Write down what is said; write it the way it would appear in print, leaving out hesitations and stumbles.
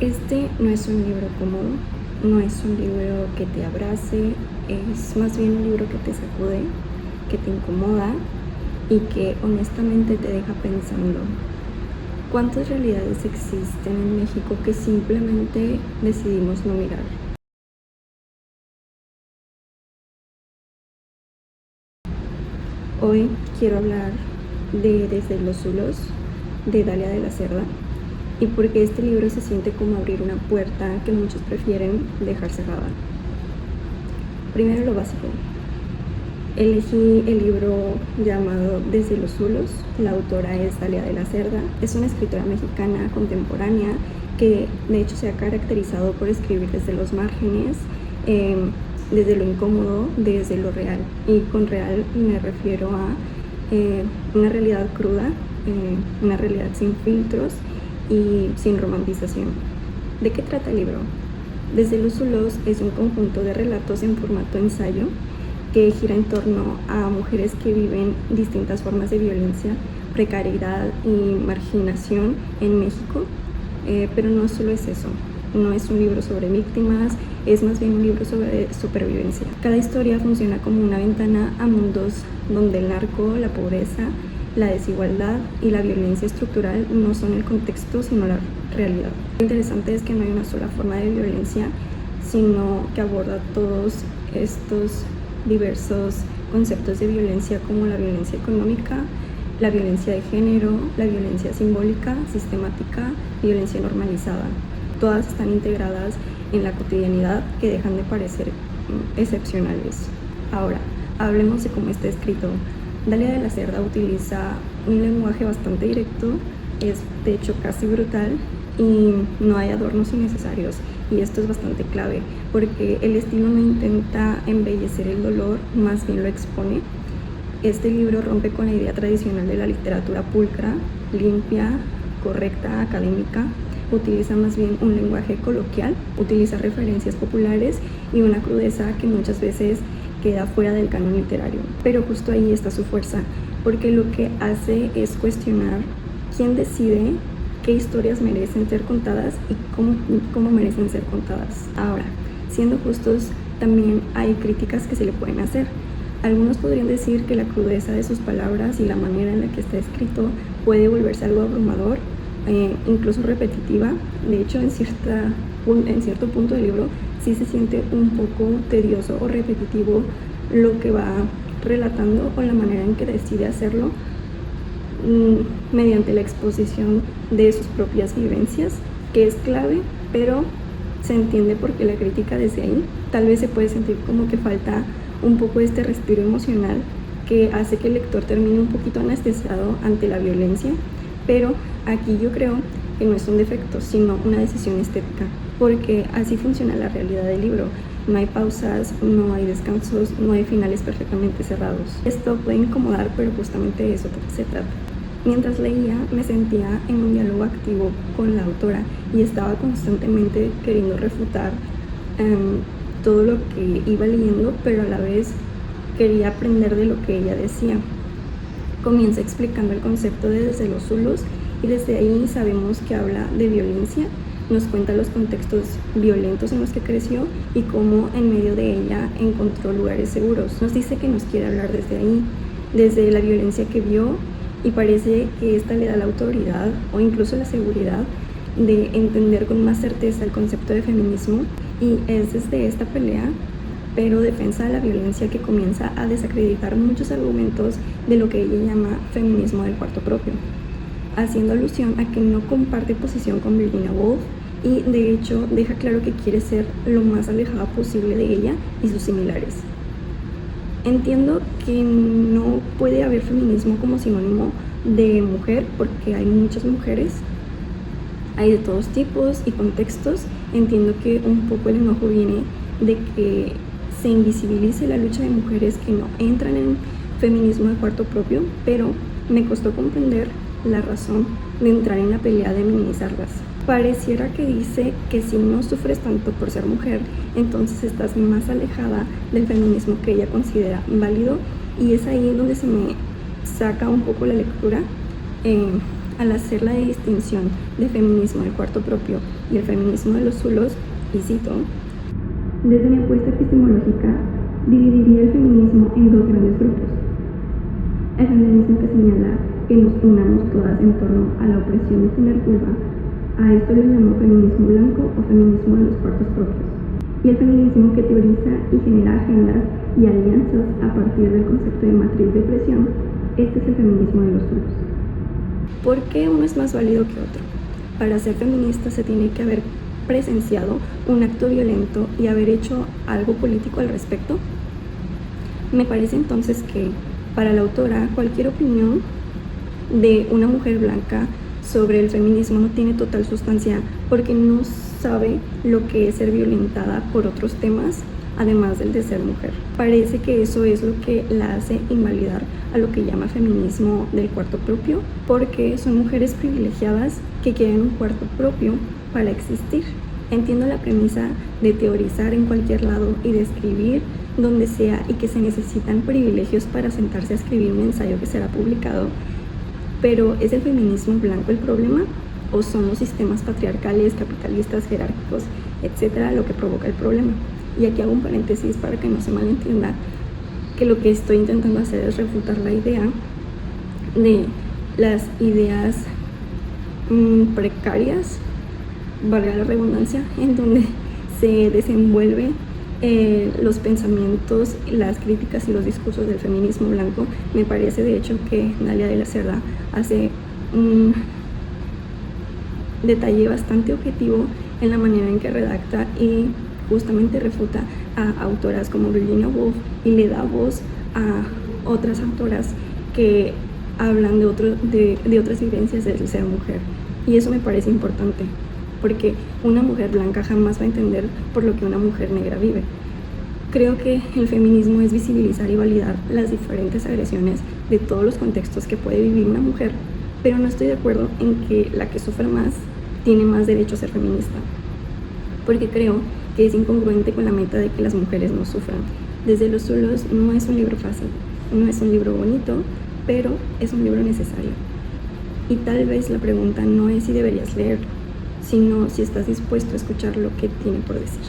Este no es un libro cómodo, no es un libro que te abrace, es más bien un libro que te sacude, que te incomoda y que honestamente te deja pensando. ¿Cuántas realidades existen en México que simplemente decidimos no mirar? Hoy quiero hablar de Desde los Zulos, de Dalia de la Cerda, y porque este libro se siente como abrir una puerta que muchos prefieren dejar cerrada. Primero lo básico. Elegí el libro llamado Desde los Zulos. La autora es Dalia de la Cerda. Es una escritora mexicana contemporánea que de hecho se ha caracterizado por escribir desde los márgenes, desde lo incómodo, desde lo real. Y con real me refiero a una realidad cruda, una realidad sin filtros y sin romantización. ¿De qué trata el libro? Desde los Zulos es un conjunto de relatos en formato ensayo que gira en torno a mujeres que viven distintas formas de violencia, precariedad y marginación en México, pero no solo es eso. No es un libro sobre víctimas, es más bien un libro sobre supervivencia. Cada historia funciona como una ventana a mundos donde el narco, la pobreza, la desigualdad y la violencia estructural no son el contexto, sino la realidad. Lo interesante es que no hay una sola forma de violencia, sino que aborda todos estos diversos conceptos de violencia como la violencia económica, la violencia de género, la violencia simbólica, sistemática, violencia normalizada. Todas están integradas en la cotidianidad que dejan de parecer excepcionales. Ahora, hablemos de cómo está escrito. Dalia de la Cerda utiliza un lenguaje bastante directo, es de hecho casi brutal y no hay adornos innecesarios, y esto es bastante clave porque el estilo no intenta embellecer el dolor, más bien lo expone. Este libro rompe con la idea tradicional de la literatura pulcra, limpia, correcta, académica. Utiliza más bien un lenguaje coloquial, utiliza referencias populares y una crudeza que muchas veces queda fuera del canon literario. Pero justo ahí está su fuerza, porque lo que hace es cuestionar quién decide qué historias merecen ser contadas y cómo merecen ser contadas. Ahora, siendo justos, también hay críticas que se le pueden hacer. Algunos podrían decir que la crudeza de sus palabras y la manera en la que está escrito puede volverse algo abrumador, incluso repetitiva. De hecho, en cierto punto del libro sí se siente un poco tedioso o repetitivo lo que va relatando o la manera en que decide hacerlo, mediante la exposición de sus propias vivencias, que es clave, pero se entiende por qué la crítica desde ahí. Tal vez se puede sentir como que falta un poco este respiro emocional que hace que el lector termine un poquito anestesiado ante la violencia, pero aquí yo creo que no es un defecto, sino una decisión estética, porque así funciona la realidad del libro. No hay pausas, no hay descansos, no hay finales perfectamente cerrados. Esto puede incomodar, pero justamente de eso se trata. Mientras leía, me sentía en un diálogo activo con la autora y estaba constantemente queriendo refutar todo lo que iba leyendo, pero a la vez quería aprender de lo que ella decía. Comienza explicando el concepto de Desde los Zulos y desde ahí sabemos que habla de violencia. Nos cuenta los contextos violentos en los que creció y cómo en medio de ella encontró lugares seguros. Nos dice que nos quiere hablar desde ahí, desde la violencia que vio, y parece que esta le da la autoridad o incluso la seguridad de entender con más certeza el concepto de feminismo, y es desde esta pelea, pero defensa de la violencia, que comienza a desacreditar muchos argumentos de lo que ella llama feminismo del cuarto propio, haciendo alusión a que no comparte posición con Virginia Woolf y de hecho deja claro que quiere ser lo más alejada posible de ella y sus similares. Entiendo que no puede haber feminismo como sinónimo de mujer, porque hay muchas mujeres, hay de todos tipos y contextos. Entiendo que un poco el enojo viene de que se invisibilice la lucha de mujeres que no entran en feminismo de cuarto propio, pero me costó comprender la razón de entrar en la pelea de minimizarlas. Pareciera que dice que si no sufres tanto por ser mujer, entonces estás más alejada del feminismo que ella considera válido, y es ahí donde se me saca un poco la lectura. al hacer la distinción de feminismo del cuarto propio y el feminismo de los zulos, y cito, desde mi apuesta epistemológica, dividiría el feminismo en dos grandes grupos. El feminismo que señala que nos unamos todas en torno a la opresión de tener vulva, a esto le llamo feminismo blanco o feminismo de los cuartos propios. Y el feminismo que teoriza y genera agendas y alianzas a partir del concepto de matriz de opresión, este es el feminismo de los zulos. ¿Por qué uno es más válido que otro? Para ser feminista se tiene que haber presenciado un acto violento y haber hecho algo político al respecto. Me parece entonces que para la autora cualquier opinión de una mujer blanca sobre el feminismo no tiene total sustancia porque no sabe lo que es ser violentada por otros temas además del de ser mujer. Parece que eso es lo que la hace invalidar a lo que llama feminismo del cuarto propio, porque son mujeres privilegiadas que quieren un cuarto propio para existir. Entiendo la premisa de teorizar en cualquier lado y de escribir donde sea y que se necesitan privilegios para sentarse a escribir un ensayo que será publicado, pero ¿es el feminismo blanco el problema? ¿O son los sistemas patriarcales, capitalistas, jerárquicos, etcétera, lo que provoca el problema? Y aquí hago un paréntesis para que no se malentienda, que lo que estoy intentando hacer es refutar la idea de las ideas precarias, valga la redundancia, en donde se desenvuelve los pensamientos, las críticas y los discursos del feminismo blanco. Me parece de hecho que Dalia de la Cerda hace un detalle bastante objetivo en la manera en que redacta y justamente refuta a autoras como Virginia Woolf y le da voz a otras autoras que hablan de otras vivencias del ser mujer. Y eso me parece importante, porque una mujer blanca jamás va a entender por lo que una mujer negra vive. Creo que el feminismo es visibilizar y validar las diferentes agresiones de todos los contextos que puede vivir una mujer, pero no estoy de acuerdo en que la que sufre más tiene más derecho a ser feminista, porque creo que es incongruente con la meta de que las mujeres no sufran. Desde los zulos no es un libro fácil, no es un libro bonito, pero es un libro necesario. Y tal vez la pregunta no es si deberías leerlo, sino si estás dispuesto a escuchar lo que tiene por decir.